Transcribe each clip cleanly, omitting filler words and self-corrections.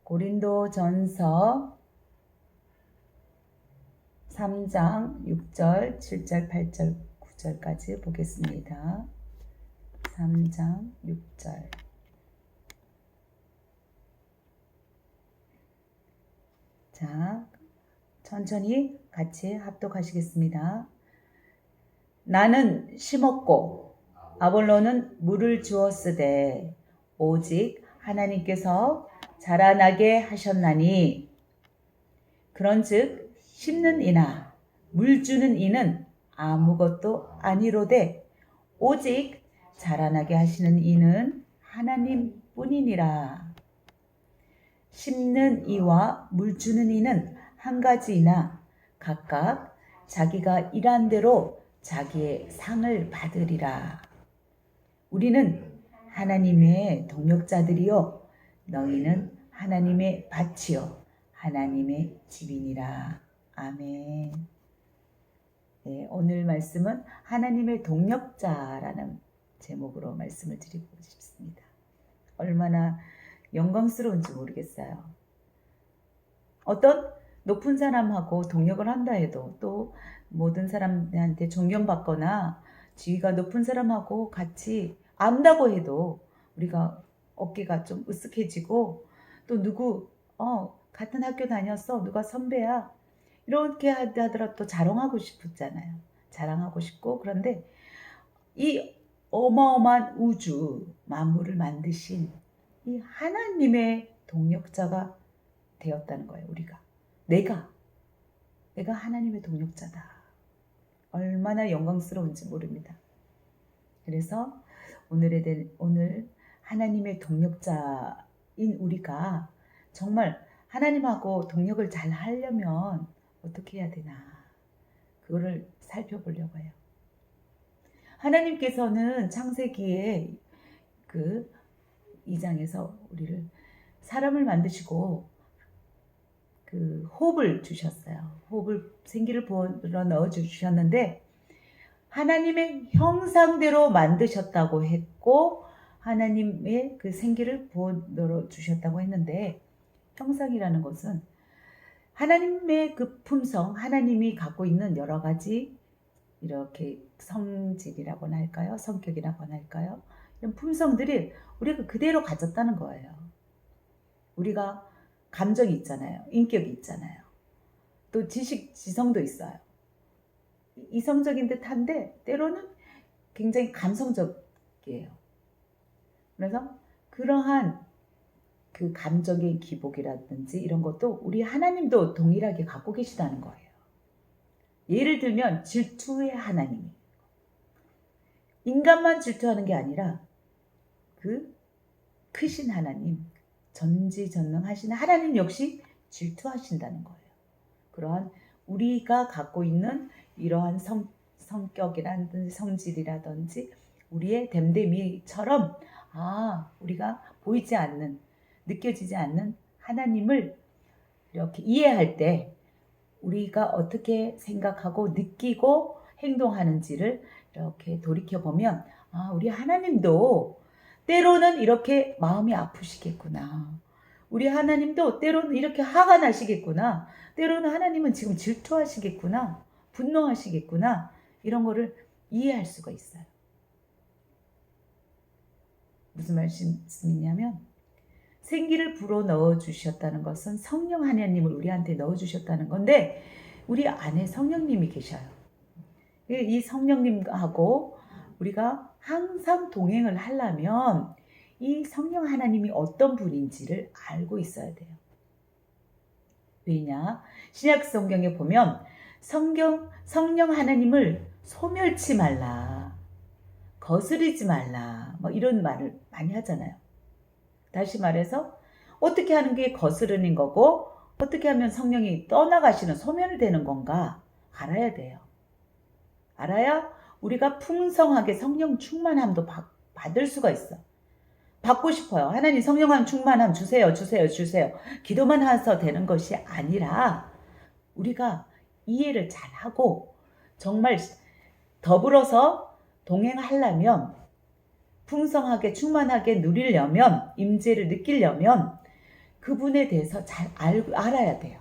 고린도전서 3장 6절, 7절, 8절, 9절까지 보겠습니다. 3장 6절. 자, 천천히 같이 합독하시겠습니다. 나는 심었고 아볼로는 물을 주었으되 오직 하나님께서 자라나게 하셨나니, 그런즉 심는 이나 물 주는 이는 아무것도 아니로되 오직 자라나게 하시는 이는 하나님뿐이니라. 심는 이와 물 주는 이는 한 가지이나 각각 자기가 일한 대로 자기의 상을 받으리라. 우리는 하나님의 동역자들이요 너희는 하나님의 밭이요 하나님의 집이니라. 아멘. 네, 오늘 말씀은 하나님의 동역자라는 제목으로 말씀을 드리고 싶습니다. 얼마나 영광스러운지 모르겠어요. 어떤 높은 사람하고 동역을 한다 해도, 또 모든 사람한테 존경받거나 지위가 높은 사람하고 같이 안다고 해도 우리가 어깨가 좀 으쓱해지고, 또 누구 같은 학교 다녔어, 누가 선배야, 이렇게 하더라도 또 자랑하고 싶잖아요. 자랑하고 싶고. 그런데 이 어마어마한 우주 만물을 만드신 이 하나님의 동역자가 되었다는 거예요. 우리가 내가 하나님의 동역자다. 얼마나 영광스러운지 모릅니다. 그래서 오늘 하나님의 동역자인 우리가 정말 하나님하고 동역을 잘 하려면 어떻게 해야 되나, 그거를 살펴보려고 해요. 하나님께서는 창세기에 그 2장에서 우리를 사람을 만드시고 그 호흡을 주셨어요. 호흡을, 생기를 불어 넣어 주셨는데 하나님의 형상대로 만드셨다고 했고, 하나님의 그 생기를 부어 넣어 주셨다고 했는데, 형상이라는 것은 하나님의 그 품성, 하나님이 갖고 있는 여러 가지 이렇게 성질이라고나 할까요? 성격이라고나 할까요? 이런 품성들이 우리가 그대로 가졌다는 거예요. 우리가 감정이 있잖아요. 인격이 있잖아요. 또 지성도 있어요. 이성적인 듯한데 때로는 굉장히 감성적이에요. 그래서 그러한 그 감정의 기복이라든지 이런 것도 우리 하나님도 동일하게 갖고 계시다는 거예요. 예를 들면 질투의 하나님이, 인간만 질투하는 게 아니라 그 크신 하나님, 전지전능하신 하나님 역시 질투하신다는 거예요. 그러한 우리가 갖고 있는 이러한 성격이라든지 성질이라든지 우리의 됨됨이처럼 우리가 보이지 않는, 느껴지지 않는 하나님을 이렇게 이해할 때 우리가 어떻게 생각하고 느끼고 행동하는지를 이렇게 돌이켜보면 우리 하나님도 때로는 이렇게 마음이 아프시겠구나. 우리 하나님도 때로는 이렇게 화가 나시겠구나. 때로는 하나님은 지금 질투하시겠구나. 분노하시겠구나. 이런 거를 이해할 수가 있어요. 무슨 말씀이냐면, 생기를 불어 넣어 주셨다는 것은 성령 하나님을 우리한테 넣어 주셨다는 건데, 우리 안에 성령님이 계셔요. 이 성령님하고 우리가 항상 동행을 하려면 이 성령 하나님이 어떤 분인지를 알고 있어야 돼요. 왜냐? 신약 성경에 보면 성령 하나님을 소멸치 말라, 거스르지 말라, 이런 말을 많이 하잖아요. 다시 말해서 어떻게 하는 게 거스르는 거고, 어떻게 하면 성령이 떠나가시는, 소멸되는 건가 알아야 돼요. 알아야 우리가 풍성하게 성령 충만함도 받을 수가 있어. 받고 싶어요. 하나님 성령 충만함 주세요. 기도만 해서 되는 것이 아니라 우리가 이해를 잘하고 정말 더불어서 동행하려면, 풍성하게 충만하게 누리려면, 임재를 느끼려면 그분에 대해서 잘 알아야 돼요.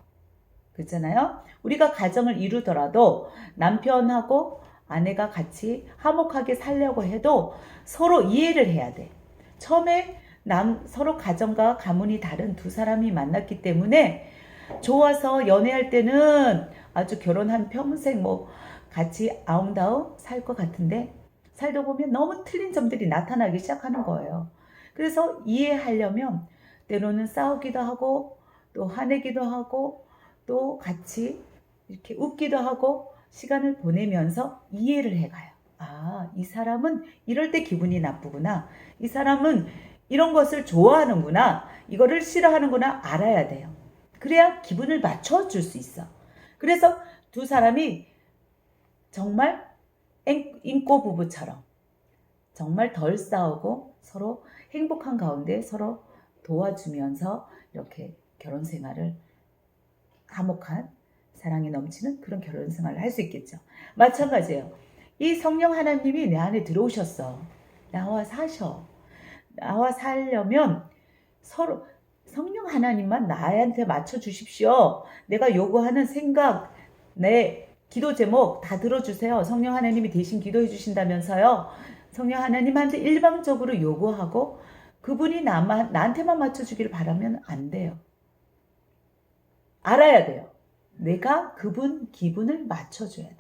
그렇잖아요? 우리가 가정을 이루더라도 남편하고 아내가 같이 화목하게 살려고 해도 서로 이해를 해야 돼. 처음에 서로 가정과 가문이 다른 두 사람이 만났기 때문에 좋아서 연애할 때는 아주 결혼한 평생 뭐 같이 아웅다웅 살 것 같은데 살다 보면 너무 틀린 점들이 나타나기 시작하는 거예요. 그래서 이해하려면 때로는 싸우기도 하고 또 화내기도 하고 또 같이 이렇게 웃기도 하고 시간을 보내면서 이해를 해가요. 아, 이 사람은 이럴 때 기분이 나쁘구나. 이 사람은 이런 것을 좋아하는구나. 이거를 싫어하는구나 알아야 돼요. 그래야 기분을 맞춰줄 수 있어. 그래서 두 사람이 정말 인꼬 부부처럼 정말 덜 싸우고 서로 행복한 가운데 서로 도와주면서 이렇게 결혼 생활을 화목한 사랑이 넘치는 그런 결혼 생활을 할 수 있겠죠. 마찬가지예요. 이 성령 하나님이 내 안에 들어오셨어. 나와 사셔. 나와 살려면 서로 성령 하나님만 나한테 맞춰주십시오. 내가 요구하는 생각, 내 기도 제목 다 들어주세요. 성령 하나님이 대신 기도해 주신다면서요. 성령 하나님한테 일방적으로 요구하고 그분이 나한테만 맞춰주기를 바라면 안 돼요. 알아야 돼요. 내가 그분 기분을 맞춰줘야 돼.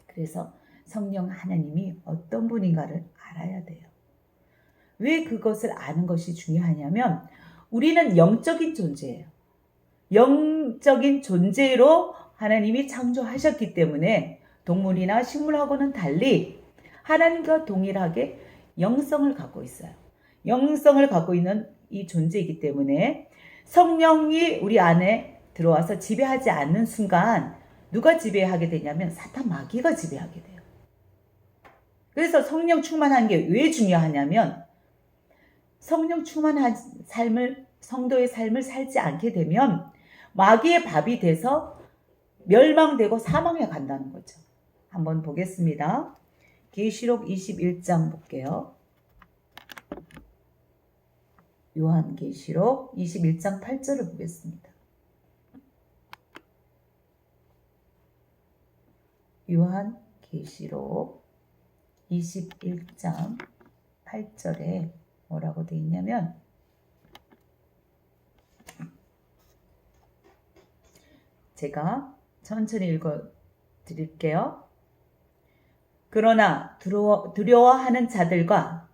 그래서 성령 하나님이 어떤 분인가를 알아야 돼요. 왜 그것을 아는 것이 중요하냐면 우리는 영적인 존재예요. 영적인 존재로 하나님이 창조하셨기 때문에 동물이나 식물하고는 달리 하나님과 동일하게 영성을 갖고 있어요. 영성을 갖고 있는 이 존재이기 때문에 성령이 우리 안에 들어와서 지배하지 않는 순간 누가 지배하게 되냐면 사탄 마귀가 지배하게 돼요. 그래서 성령 충만한 게 왜 중요하냐면 성령 충만한 삶을 성도의 삶을 살지 않게 되면 마귀의 밥이 돼서 멸망되고 사망에 간다는 거죠. 한번 보겠습니다. 계시록 21장 볼게요. 요한계시록 21장 8절을 보겠습니다. 요한계시록 21장 8절에 뭐라고 되어 있냐면 제가 천천히 읽어 드릴게요. 그러나 두려워하는 자들과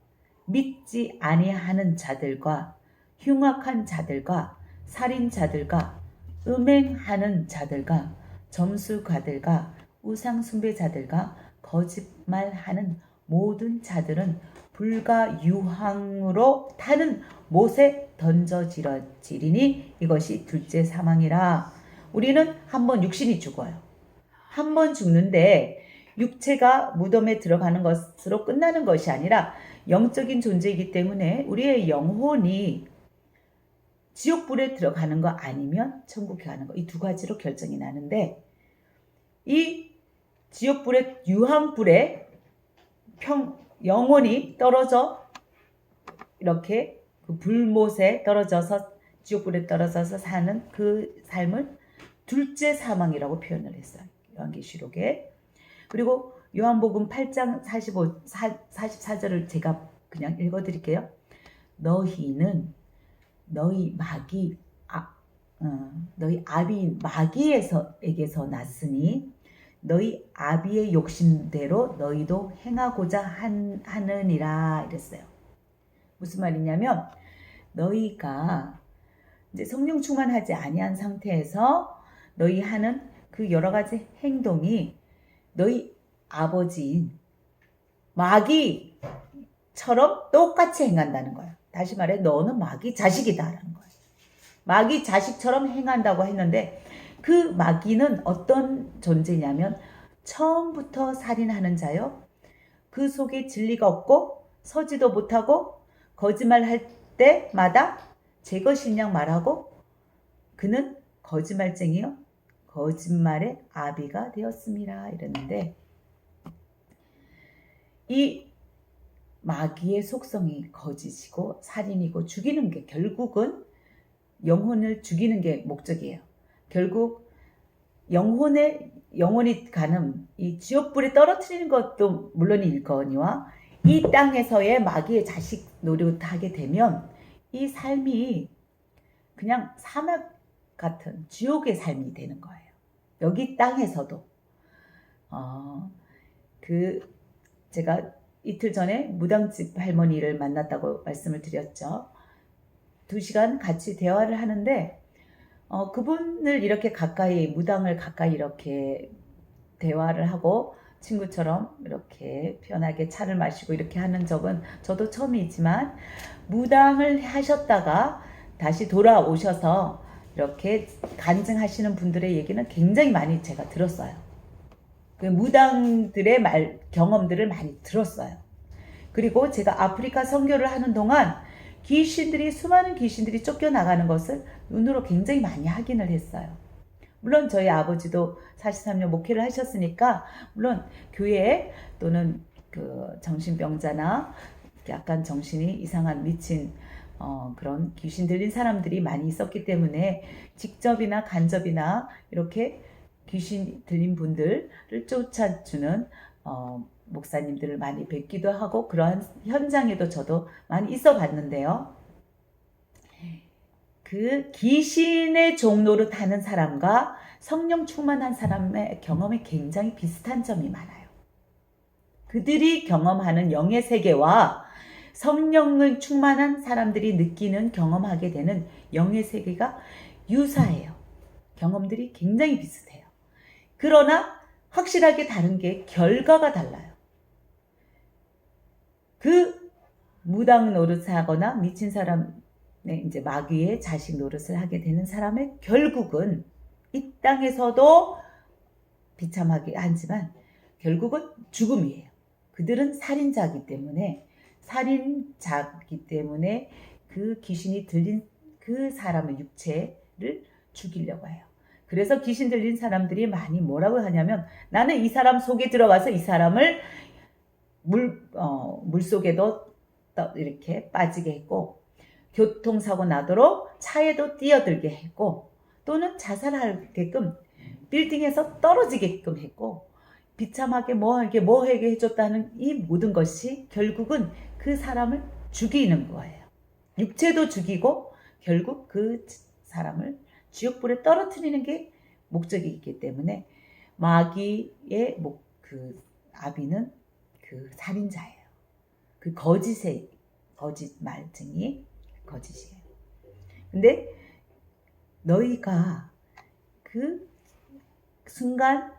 믿지 아니하는 자들과 흉악한 자들과 살인자들과 음행하는 자들과 점술가들과 우상숭배자들과 거짓말하는 모든 자들은 불과 유황으로 타는 못에 던져지리니 이것이 둘째 사망이라. 우리는 한 번 육신이 죽어요. 한 번 죽는데 육체가 무덤에 들어가는 것으로 끝나는 것이 아니라 영적인 존재이기 때문에 우리의 영혼이 지옥불에 들어가는 거 아니면 천국에 가는 거, 이 두 가지로 결정이 나는데 이 지옥불에 유황불에 영혼이 떨어져 이렇게 그 불못에 떨어져서 지옥불에 떨어져서 사는 그 삶을 둘째 사망이라고 표현을 했어요. 요한계시록에. 그리고 요한복음 8장 44절을 제가 그냥 읽어드릴게요. 너희는 너희 아비인 마귀에게서 났으니 너희 아비의 욕심대로 너희도 행하고자 하느니라 이랬어요. 무슨 말이냐면 너희가 이제 성령 충만하지 아니한 상태에서 너희 하는 그 여러 가지 행동이 너희 아버지인 마귀처럼 똑같이 행한다는 거예요. 다시 말해 너는 마귀 자식이다라는 거예요. 마귀 자식처럼 행한다고 했는데 그 마귀는 어떤 존재냐면 처음부터 살인하는 자요. 그 속에 진리가 없고 서지도 못하고 거짓말할 때마다 제 것이냐 말하고 그는 거짓말쟁이요. 거짓말의 아비가 되었습니다. 이랬는데 이 마귀의 속성이 거짓이고 살인이고 죽이는 게 결국은 영혼을 죽이는 게 목적이에요. 결국 영혼이 가는 이 지옥불에 떨어뜨리는 것도 물론일거니와 이 땅에서의 마귀의 자식 노릇하게 되면 이 삶이 그냥 사막 같은 지옥의 삶이 되는 거예요. 여기 땅에서도. 제가 이틀 전에 무당집 할머니를 만났다고 말씀을 드렸죠. 2시간 같이 대화를 하는데 그분을 이렇게 무당을 가까이 이렇게 대화를 하고 친구처럼 이렇게 편하게 차를 마시고 이렇게 하는 적은 저도 처음이지만, 무당을 하셨다가 다시 돌아오셔서 이렇게 간증하시는 분들의 얘기는 굉장히 많이 제가 들었어요. 그 무당들의 경험들을 많이 들었어요. 그리고 제가 아프리카 선교를 하는 동안 수많은 귀신들이 쫓겨나가는 것을 눈으로 굉장히 많이 확인을 했어요. 물론 저희 아버지도 43년 목회를 하셨으니까 물론 교회 또는 정신병자나 약간 정신이 이상한 미친 그런 귀신 들린 사람들이 많이 있었기 때문에 직접이나 간접이나 이렇게 귀신 들린 분들을 쫓아주는 목사님들을 많이 뵙기도 하고 그러한 현장에도 저도 많이 있어 봤는데요. 그 귀신의 종로를 타는 사람과 성령 충만한 사람의 경험이 굉장히 비슷한 점이 많아요. 그들이 경험하는 영의 세계와 성령을 충만한 사람들이 경험하게 되는 영의 세계가 유사해요. 경험들이 굉장히 비슷해요. 그러나 확실하게 다른 게 결과가 달라요. 그 무당 노릇을 하거나 미친 사람, 이제 마귀의 자식 노릇을 하게 되는 사람의 결국은 이 땅에서도 비참하게 하지만 결국은 죽음이에요. 그들은 살인자이기 때문에 그 귀신이 들린 그 사람의 육체를 죽이려고 해요. 그래서 귀신 들린 사람들이 많이 뭐라고 하냐면, 나는 이 사람 속에 들어가서 이 사람을 물속에도 이렇게 빠지게 했고, 교통사고 나도록 차에도 뛰어들게 했고, 또는 자살하게끔 빌딩에서 떨어지게끔 했고, 비참하게 뭐하게 해줬다는 이 모든 것이 결국은 그 사람을 죽이는 거예요. 육체도 죽이고 결국 그 사람을 지옥불에 떨어뜨리는 게 목적이기 때문에 마귀의 아비는 그 살인자예요. 그 거짓 말증이 거짓이에요. 근데 너희가 그 순간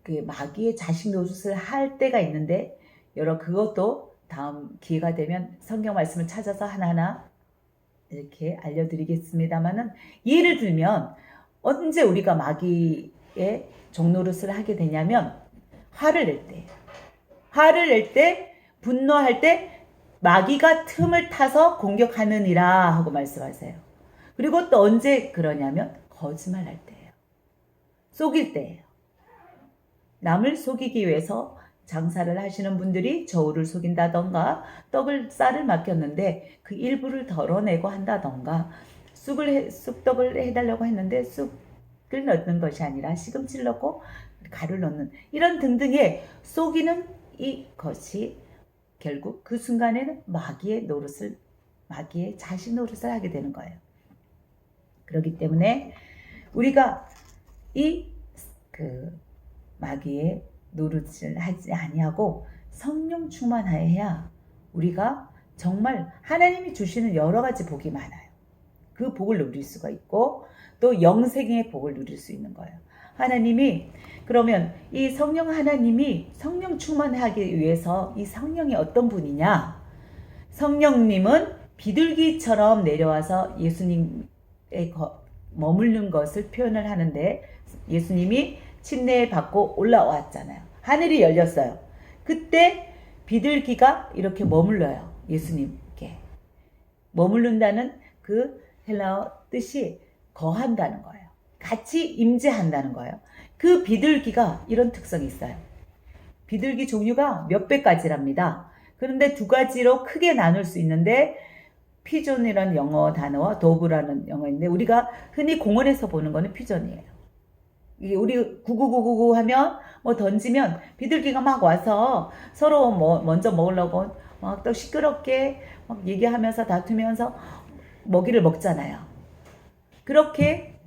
그 마귀의 자식 노릇을 할 때가 있는데, 그것도 다음 기회가 되면 성경 말씀을 찾아서 하나하나 이렇게 알려드리겠습니다만은, 예를 들면 언제 우리가 마귀의 종노릇을 하게 되냐면, 화를 낼 때, 분노할 때 마귀가 틈을 타서 공격하느니라 하고 말씀하세요. 그리고 또 언제 그러냐면 거짓말할 때예요. 속일 때예요. 남을 속이기 위해서 장사를 하시는 분들이 저울을 속인다던가 쌀을 맡겼는데 그 일부를 덜어내고 한다던가, 쑥떡을 해달라고 했는데 쑥을 넣는 것이 아니라 시금치를 넣고 가루를 넣는, 이런 등등의 속이는 이것이 결국 그 순간에는 마귀의 자식 노릇을 하게 되는 거예요. 그렇기 때문에 우리가 마귀의 노릇을 하지 아니하고 성령 충만해야 우리가 정말 하나님이 주시는 여러 가지 복이 많아요. 그 복을 누릴 수가 있고 또 영생의 복을 누릴 수 있는 거예요. 그러면 이 하나님이 성령 충만하기 위해서 이 성령이 어떤 분이냐? 성령님은 비둘기처럼 내려와서 예수님의 머무르는 것을 표현을 하는데, 예수님이 침례 받고 올라왔잖아요. 하늘이 열렸어요. 그때 비둘기가 이렇게 머물러요. 예수님께. 머무른다는 그 헬라어 뜻이 거한다는 거예요. 같이 임재한다는 거예요. 그 비둘기가 이런 특성이 있어요. 비둘기 종류가 몇백 가지랍니다. 그런데 2가지로 크게 나눌 수 있는데, 피존이라는 영어 단어와 도브라는 영어인데 우리가 흔히 공원에서 보는 거는 피존이에요. 이게 우리 99999 하면 뭐 던지면 비둘기가 막 와서 서로 뭐 먼저 먹으려고 막 또 시끄럽게 막 얘기하면서 다투면서 먹이를 먹잖아요. 그렇게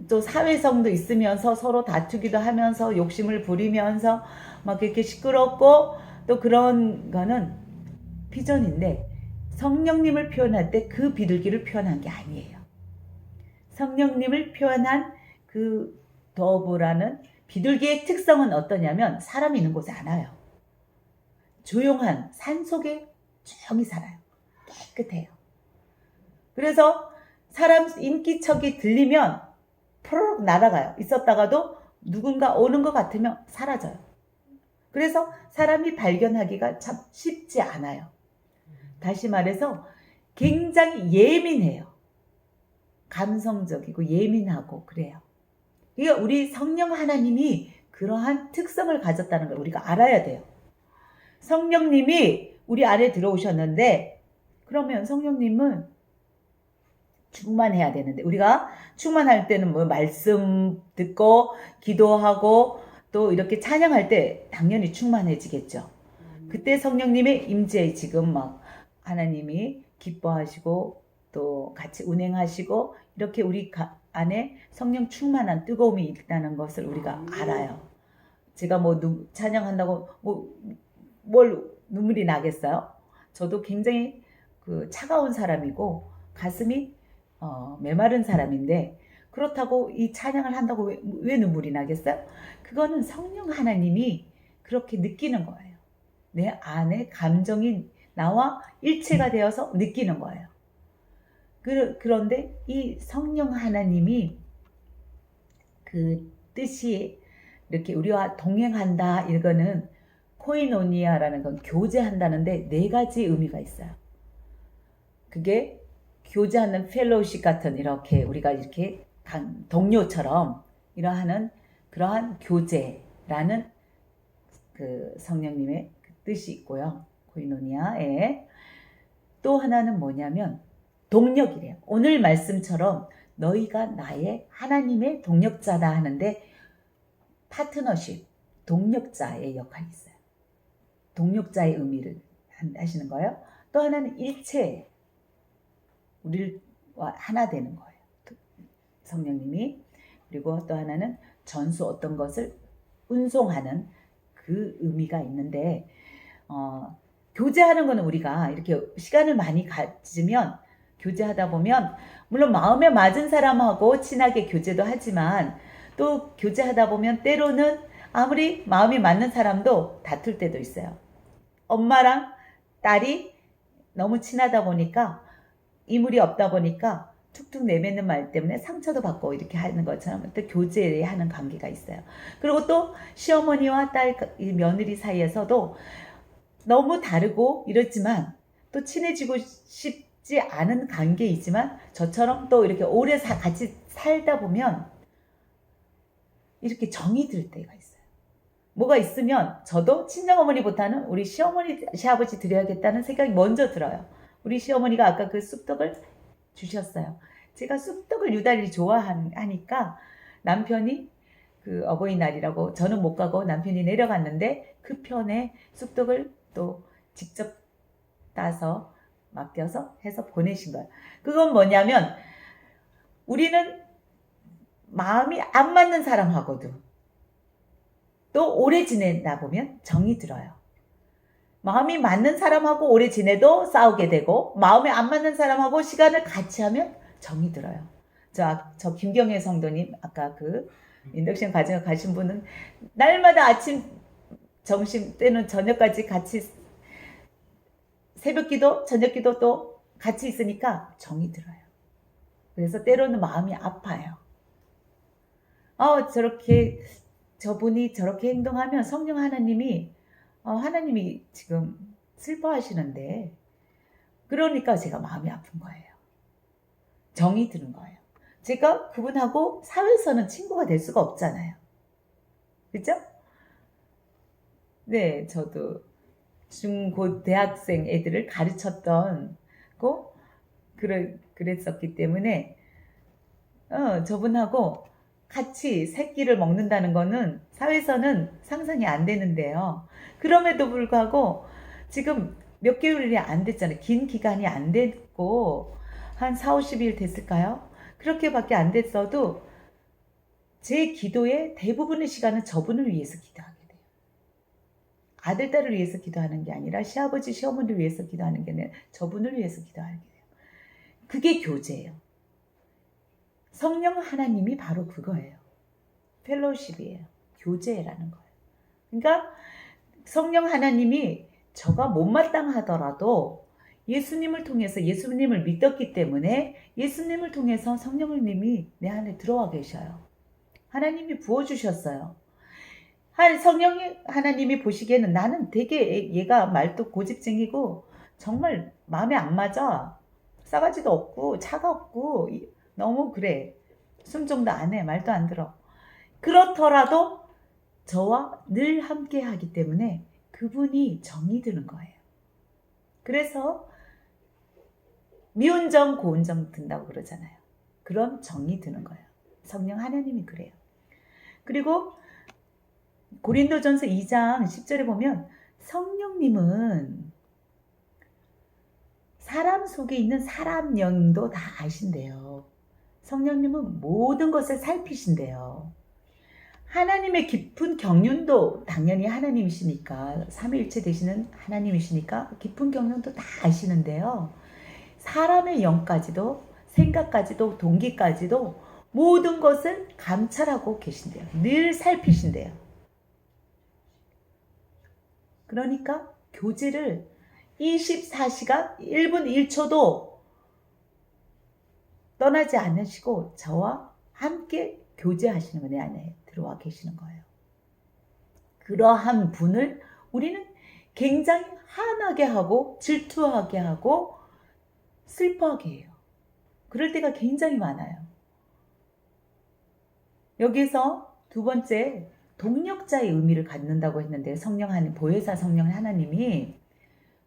또 사회성도 있으면서 서로 다투기도 하면서 욕심을 부리면서 막 이렇게 시끄럽고 또 그런 거는 피존인데 성령님을 표현할 때 그 비둘기를 표현한 게 아니에요. 성령님을 표현한 그 더브라는 비둘기의 특성은 어떠냐면 사람이 있는 곳에 안 와요. 조용한 산속에 조용히 살아요. 깨끗해요. 그래서 사람 인기척이 들리면 푸르륵 날아가요. 있었다가도 누군가 오는 것 같으면 사라져요. 그래서 사람이 발견하기가 참 쉽지 않아요. 다시 말해서 굉장히 예민해요. 감성적이고 예민하고 그래요. 이게 우리 성령 하나님이 그러한 특성을 가졌다는 걸 우리가 알아야 돼요. 성령님이 우리 안에 들어오셨는데 그러면 성령님은 충만해야 되는데 우리가 충만할 때는 뭐 말씀 듣고 기도하고 또 이렇게 찬양할 때 당연히 충만해지겠죠. 그때 성령님의 임재 지금 막 하나님이 기뻐하시고 또 같이 운행하시고 이렇게 우리 안에 성령 충만한 뜨거움이 있다는 것을 우리가 알아요. 제가 뭐 찬양한다고 뭘 눈물이 나겠어요? 저도 굉장히 그 차가운 사람이고 가슴이 메마른 사람인데 그렇다고 이 찬양을 한다고 왜 눈물이 나겠어요? 그거는 성령 하나님이 그렇게 느끼는 거예요. 내 안에 감정이 나와 일체가 되어서 느끼는 거예요. 그런데 이 성령 하나님이 그 뜻이 이렇게 우리와 동행한다 이거는 코이노니아라는 건 교제한다는데 4가지 의미가 있어요. 그게 교제하는 펠로우십 같은 이렇게 우리가 이렇게 동료처럼 이러한 그러한 교제라는 그 성령님의 그 뜻이 있고요. 코이노니아에 또 하나는 뭐냐면 동력이래요. 오늘 말씀처럼 너희가 나의 하나님의 동력자다 하는데 파트너십, 동력자의 역할이 있어요. 동력자의 의미를 하시는 거예요. 또 하나는 일체, 우리와 하나 되는 거예요. 성령님이. 그리고 또 하나는 전수 어떤 것을 운송하는 그 의미가 있는데 교제하는 거는 우리가 이렇게 시간을 많이 가지면 교제하다 보면 물론 마음에 맞은 사람하고 친하게 교제도 하지만 또 교제하다 보면 때로는 아무리 마음이 맞는 사람도 다툴 때도 있어요. 엄마랑 딸이 너무 친하다 보니까 이물이 없다 보니까 툭툭 내뱉는 말 때문에 상처도 받고 이렇게 하는 것처럼 또 교제하는 관계가 있어요. 그리고 또 시어머니와 딸 며느리 사이에서도 너무 다르고 이렇지만 또 친해지고 싶지 않은 관계이지만 저처럼 또 이렇게 오래 같이 살다 보면 이렇게 정이 들 때가 있어요. 뭐가 있으면 저도 친정어머니보다는 우리 시어머니 시아버지 드려야겠다는 생각이 먼저 들어요. 우리 시어머니가 아까 그 쑥떡을 주셨어요. 제가 쑥떡을 유달리 좋아하니까 남편이 그 어버이날이라고 저는 못 가고 남편이 내려갔는데 그 편에 쑥떡을 또 직접 따서 맡겨서 해서 보내신 거예요. 그건 뭐냐면 우리는 마음이 안 맞는 사람하고도 또 오래 지내다 보면 정이 들어요. 마음이 맞는 사람하고 오래 지내도 싸우게 되고 마음에 안 맞는 사람하고 시간을 같이 하면 정이 들어요. 저 김경애 성도님 아까 그 인덕션 과정을 가신 분은 날마다 아침 점심 때는 저녁까지 같이 새벽기도 저녁기도 또 같이 있으니까 정이 들어요. 그래서 때로는 마음이 아파요. 저렇게 저분이 저렇게 행동하면 성령 하나님이 하나님이 지금 슬퍼하시는데 그러니까 제가 마음이 아픈 거예요. 정이 드는 거예요. 제가 그분하고 사회에서는 친구가 될 수가 없잖아요. 그죠? 네, 저도 중고 대학생 애들을 가르쳤던 그랬었기 때문에 저분하고 같이 새끼를 먹는다는 거는 사회에서는 상상이 안 되는데요. 그럼에도 불구하고 지금 몇 개월이 안 됐잖아요. 긴 기간이 안 됐고 한 4, 50일 됐을까요? 그렇게밖에 안 됐어도 제 기도의 대부분의 시간은 저분을 위해서 기도하게 돼요. 아들, 딸을 위해서 기도하는 게 아니라 시아버지, 시어머니를 위해서 기도하는 게 아니라 저분을 위해서 기도하게 돼요. 그게 교제예요. 성령 하나님이 바로 그거예요. 펠로우십이에요. 교제라는 거예요. 그러니까 성령 하나님이 저가 못마땅하더라도 예수님을 통해서 예수님을 믿었기 때문에 예수님을 통해서 성령님이 내 안에 들어와 계셔요. 하나님이 부어주셨어요. 성령 하나님이 보시기에는 나는 되게 얘가 말도 고집쟁이고 정말 마음에 안 맞아. 싸가지도 없고 차갑고 너무 그래. 순종도 안 해. 말도 안 들어. 그렇더라도 저와 늘 함께 하기 때문에 그분이 정이 드는 거예요. 그래서 미운 정 고운 정 든다고 그러잖아요. 그런 정이 드는 거예요. 성령 하나님이 그래요. 그리고 고린도전서 2장 10절에 보면 성령님은 사람 속에 있는 사람 영도 다 아신대요. 성령님은 모든 것을 살피신대요. 하나님의 깊은 경륜도 당연히 하나님이시니까 삼위일체 되시는 하나님이시니까 깊은 경륜도 다 아시는데요. 사람의 영까지도 생각까지도 동기까지도 모든 것을 감찰하고 계신대요. 늘 살피신대요. 그러니까 교제를 24시간 1분 1초도 떠나지 않으시고 저와 함께 교제하시는 분 내 안에 들어와 계시는 거예요. 그러한 분을 우리는 굉장히 한하게 하고 질투하게 하고 슬퍼하게 해요. 그럴 때가 굉장히 많아요. 여기서 두 번째 동력자의 의미를 갖는다고 했는데 보혜사 성령 하나님이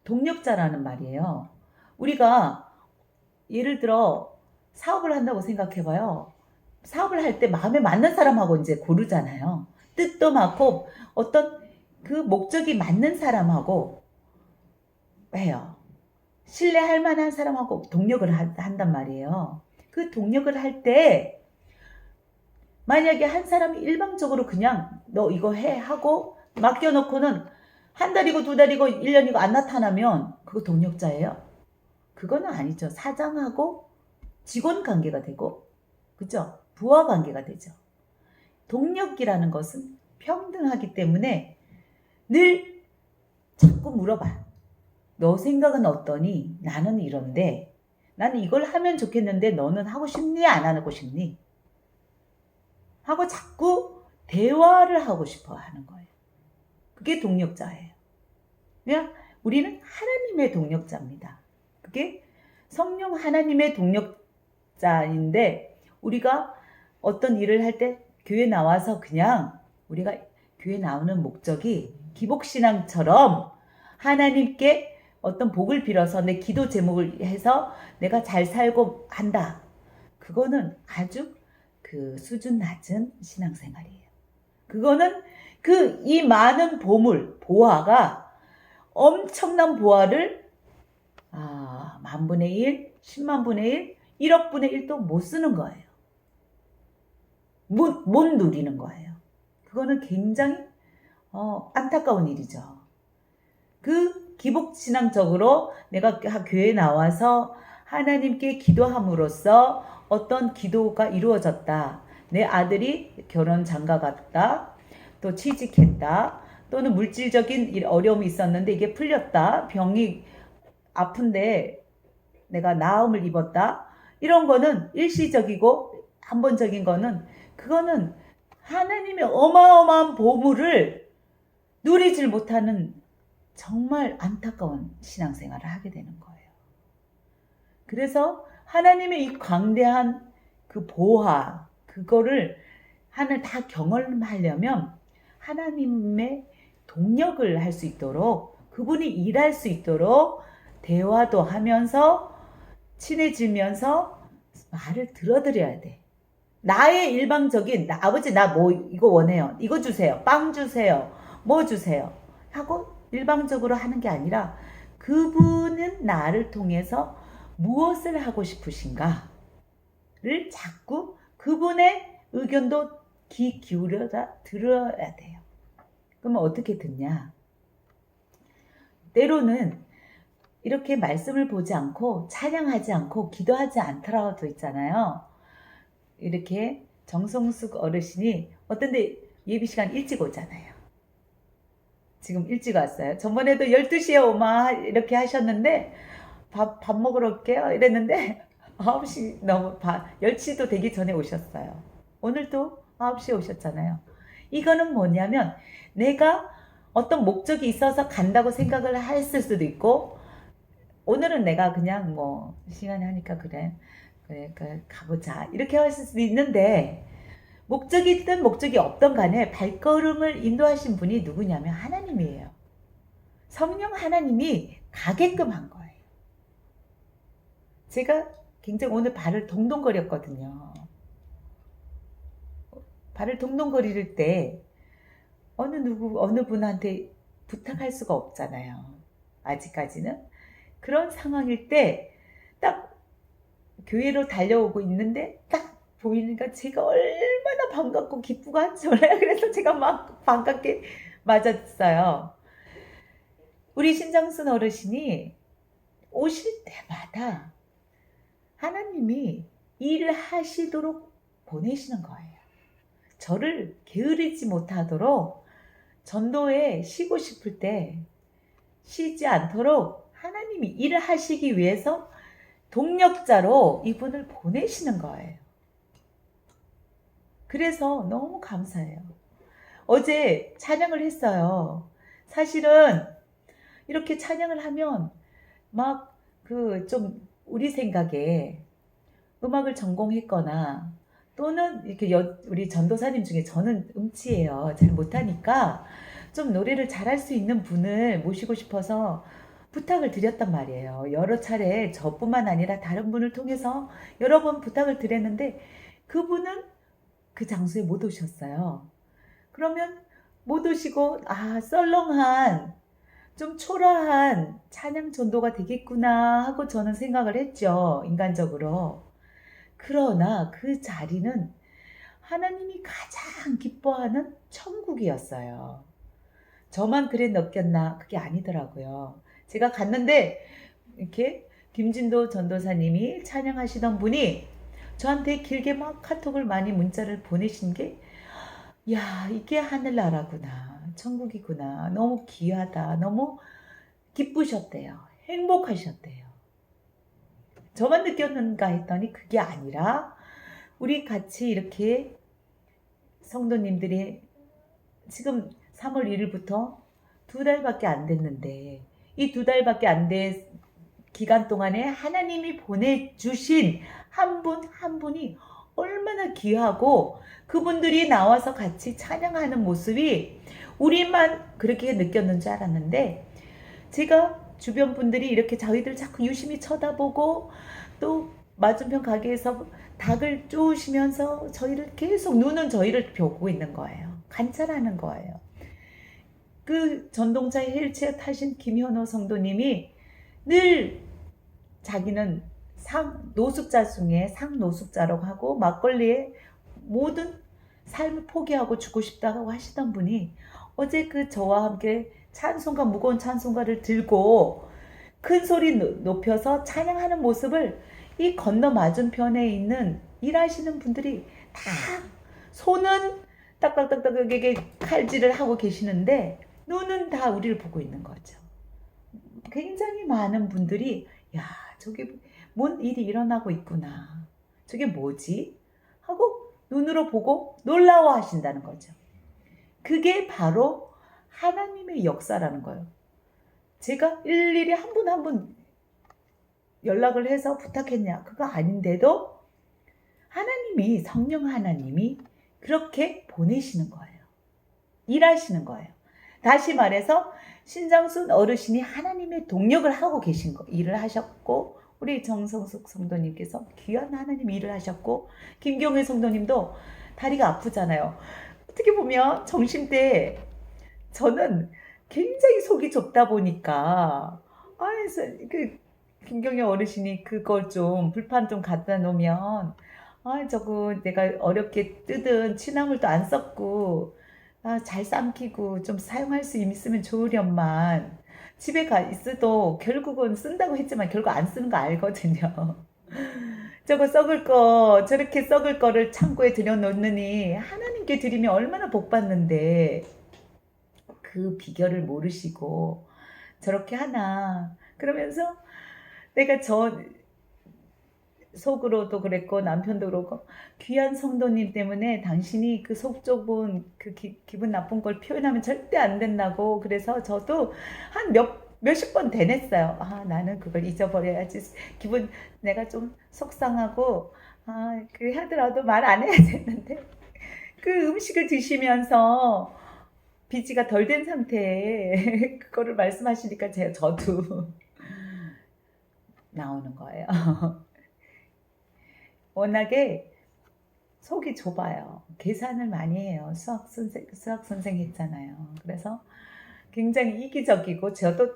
동력자라는 말이에요. 우리가 예를 들어 사업을 한다고 생각해봐요. 사업을 할 때 마음에 맞는 사람하고 이제 고르잖아요. 뜻도 맞고 어떤 그 목적이 맞는 사람하고 해요. 신뢰할 만한 사람하고 동력을 한단 말이에요. 그 동력을 할 때 만약에 한 사람이 일방적으로 그냥 너 이거 해 하고 맡겨놓고는 한 달이고 두 달이고 1년이고 안 나타나면 그거 동력자예요? 그거는 아니죠. 사장하고 직원 관계가 되고 그죠? 부하 관계가 되죠. 동력이라는 것은 평등하기 때문에 늘 자꾸 물어봐. 너 생각은 어떠니? 나는 이런데 나는 이걸 하면 좋겠는데 너는 하고 싶니? 안 하고 싶니? 하고 자꾸 대화를 하고 싶어 하는 거예요. 그게 동력자예요. 그냥 우리는 하나님의 동력자입니다. 그게 성령 하나님의 동력자인데 우리가 어떤 일을 할 때 교회 나와서 그냥 우리가 교회 나오는 목적이 기복신앙처럼 하나님께 어떤 복을 빌어서 내 기도 제목을 해서 내가 잘 살고 한다. 그거는 아주 그 수준 낮은 신앙생활이에요. 그거는 이 많은 보화가 엄청난 보화를 10,000분의 1, 100,000분의 1, 1억분의 1도 못 쓰는 거예요. 못 누리는 거예요. 그거는 굉장히 안타까운 일이죠. 그 기복신앙적으로 내가 교회에 나와서 하나님께 기도함으로써 어떤 기도가 이루어졌다. 내 아들이 결혼 장가 갔다. 또 취직했다. 또는 물질적인 어려움이 있었는데 이게 풀렸다. 병이 아픈데 내가 나음을 입었다. 이런 거는 일시적이고 한번적인 거는 그거는 하나님의 어마어마한 보물을 누리질 못하는 정말 안타까운 신앙생활을 하게 되는 거예요. 그래서 하나님의 이 광대한 그 보화, 그거를 하늘 다 경험하려면 하나님의 동력을 할 수 있도록 그분이 일할 수 있도록 대화도 하면서 친해지면서 말을 들어드려야 돼. 나의 일방적인 아버지 나 뭐 이거 원해요. 이거 주세요. 빵 주세요. 뭐 주세요. 하고 일방적으로 하는 게 아니라 그분은 나를 통해서 무엇을 하고 싶으신가를 자꾸 그분의 의견도 귀 기울여다 들어야 돼요. 그러면 어떻게 듣냐? 때로는 이렇게 말씀을 보지 않고 찬양하지 않고 기도하지 않더라도 있잖아요. 이렇게 정성숙 어르신이 어떤데 예비 시간 일찍 오잖아요. 지금 일찍 왔어요. 전번에도 12시에 오마 이렇게 하셨는데 밥 먹으러 올게요 이랬는데 9시 10시도 되기 전에 오셨어요. 오늘도 9시에 오셨잖아요. 이거는 뭐냐면 내가 어떤 목적이 있어서 간다고 생각을 했을 수도 있고 오늘은 내가 그냥 뭐 시간이 하니까 그래 가보자 이렇게 할 수도 있는데 목적이 있든 목적이 없든 간에 발걸음을 인도하신 분이 누구냐면 하나님이에요. 성령 하나님이 가게끔 한 거예요. 제가 굉장히 오늘 발을 동동거렸거든요. 발을 동동거릴 때 어느 분한테 부탁할 수가 없잖아요. 아직까지는. 그런 상황일 때 딱 교회로 달려오고 있는데 딱 보이니까 제가 얼마나 반갑고 기쁘고 한지 몰라요. 그래서 제가 막 반갑게 맞았어요. 우리 신장순 어르신이 오실 때마다 하나님이 일을 하시도록 보내시는 거예요. 저를 게으르지 못하도록 전도에 쉬고 싶을 때 쉬지 않도록 하나님이 일을 하시기 위해서 동력자로 이분을 보내시는 거예요. 그래서 너무 감사해요. 어제 찬양을 했어요. 사실은 이렇게 찬양을 하면 막 좀 우리 생각에 음악을 전공했거나 또는 이렇게 우리 전도사님 중에 저는 음치예요. 잘 못하니까 좀 노래를 잘할 수 있는 분을 모시고 싶어서 부탁을 드렸단 말이에요. 여러 차례 저뿐만 아니라 다른 분을 통해서 여러 번 부탁을 드렸는데 그분은 그 장소에 못 오셨어요. 그러면 못 오시고 썰렁한 좀 초라한 찬양 전도가 되겠구나 하고 저는 생각을 했죠. 인간적으로. 그러나 그 자리는 하나님이 가장 기뻐하는 천국이었어요. 저만 그래 느꼈나? 그게 아니더라고요. 제가 갔는데 이렇게 김진도 전도사님이 찬양하시던 분이 저한테 길게 막 카톡을 많이 문자를 보내신 게 야, 이게 하늘나라구나. 천국이구나. 너무 귀하다. 너무 기쁘셨대요. 행복하셨대요. 저만 느꼈는가 했더니 그게 아니라 우리 같이 이렇게 성도님들이 지금 3월 1일부터 2달밖에 안 됐는데 이 2달밖에 안 된 기간 동안에 하나님이 보내주신 한 분 한 분이 얼마나 귀하고 그분들이 나와서 같이 찬양하는 모습이 우리만 그렇게 느꼈는 줄 알았는데 제가 주변 분들이 이렇게 저희들 자꾸 유심히 쳐다보고 또 맞은편 가게에서 닭을 쪼으시면서 저희를 계속 눈은 저희를 보고 있는 거예요. 관찰하는 거예요. 그 전동차에 휠체어 타신 김현호 성도님이 늘 자기는 노숙자 중에 상노숙자라고 하고 막걸리에 모든 삶을 포기하고 죽고 싶다고 하시던 분이 어제 저와 함께 찬송가 무거운 찬송가를 들고 큰 소리 높여서 찬양하는 모습을 이 건너 맞은편에 있는 일하시는 분들이 다 손은 딱딱딱딱하게 칼질을 하고 계시는데 눈은 다 우리를 보고 있는 거죠. 굉장히 많은 분들이 야 저게 뭔 일이 일어나고 있구나. 저게 뭐지? 하고 눈으로 보고 놀라워하신다는 거죠. 그게 바로 하나님의 역사라는 거예요. 제가 일일이 한 분 한 분 연락을 해서 부탁했냐? 그거 아닌데도 하나님이 성령 하나님이 그렇게 보내시는 거예요. 일하시는 거예요. 다시 말해서 신장순 어르신이 하나님의 동력을 하고 계신 거 일을 하셨고 우리 정성숙 성도님께서 귀한 하나님 일을 하셨고, 김경애 성도님도 다리가 아프잖아요. 어떻게 보면 정심 때 저는 굉장히 속이 좁다 보니까, 그 김경애 어르신이 그걸 좀 불판 좀 갖다 놓으면, 저거 내가 어렵게 뜯은 취나물도 안 썩고, 잘 삶기고 좀 사용할 수 있으면 좋으련만, 집에 가 있어도 결국은 쓴다고 했지만 결국 안 쓰는 거 알거든요. 저거 썩을 거, 저렇게 썩을 거를 창고에 들여놓느니 하나님께 드리면 얼마나 복 받는데, 그 비결을 모르시고 저렇게 하나. 그러면서 내가 속으로도 그랬고 남편도 그렇고, 귀한 성도님 때문에 당신이 그 속 좁은 그 기분 나쁜 걸 표현하면 절대 안 된다고. 그래서 저도 한 몇십 번 되냈어요. 나는 그걸 잊어버려야지. 기분 내가 좀 속상하고 그 하더라도 말 안 해야 되는데, 그 음식을 드시면서 비지가 덜 된 상태에 그거를 말씀하시니까 저도 나오는 거예요. 워낙에 속이 좁아요. 계산을 많이 해요. 수학 선생 했잖아요. 그래서 굉장히 이기적이고, 저도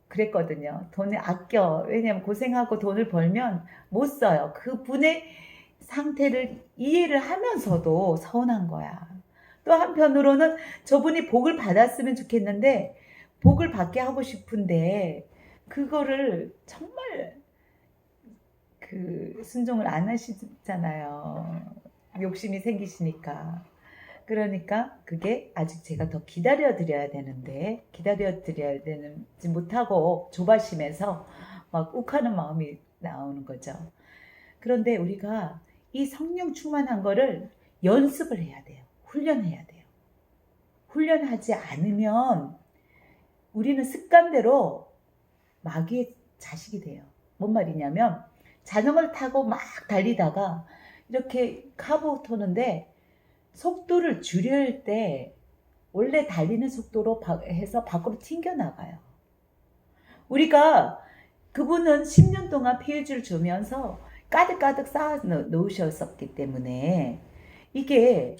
그랬거든요. 돈을 아껴. 왜냐면 고생하고 돈을 벌면 못 써요. 그분의 상태를 이해를 하면서도 서운한 거야. 또 한편으로는 저분이 복을 받았으면 좋겠는데, 복을 받게 하고 싶은데 그거를 정말 순종을 안 하시잖아요. 욕심이 생기시니까. 그러니까 그게 아직 제가 더 기다려 드려야 되는데, 기다려 드려야 되는지 못하고 조바심에서 막 욱하는 마음이 나오는 거죠. 그런데 우리가 이 성령 충만한 거를 연습을 해야 돼요. 훈련해야 돼요. 훈련하지 않으면 우리는 습관대로 마귀의 자식이 돼요. 뭔 말이냐면, 자전거를 타고 막 달리다가 이렇게 카브 토는데 속도를 줄일 때 원래 달리는 속도로 해서 밖으로 튕겨나가요. 우리가, 그분은 10년 동안 피해줄 주면서 가득가득 쌓아 놓으셨었기 때문에, 이게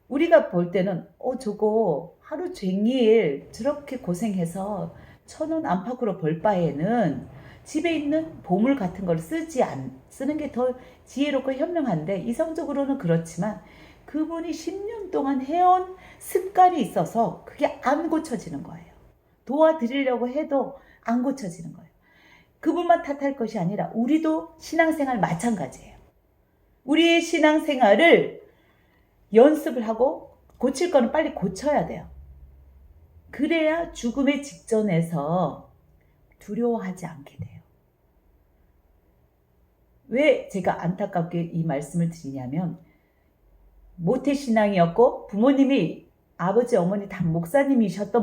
우리가 볼 때는 저거 하루 종일 저렇게 고생해서 1,000원 안팎으로 벌 바에는 집에 있는 보물 같은 걸 쓰는 게 더 지혜롭고 현명한데, 이성적으로는 그렇지만 그분이 10년 동안 해온 습관이 있어서 그게 안 고쳐지는 거예요. 도와드리려고 해도 안 고쳐지는 거예요. 그분만 탓할 것이 아니라 우리도 신앙생활 마찬가지예요. 우리의 신앙생활을 연습을 하고 고칠 거는 빨리 고쳐야 돼요. 그래야 죽음의 직전에서 두려워하지 않게 돼요. 왜 제가 안타깝게 이 말씀을 드리냐면, 모태신앙이었고 부모님이, 아버지 어머니 다 목사님이셨던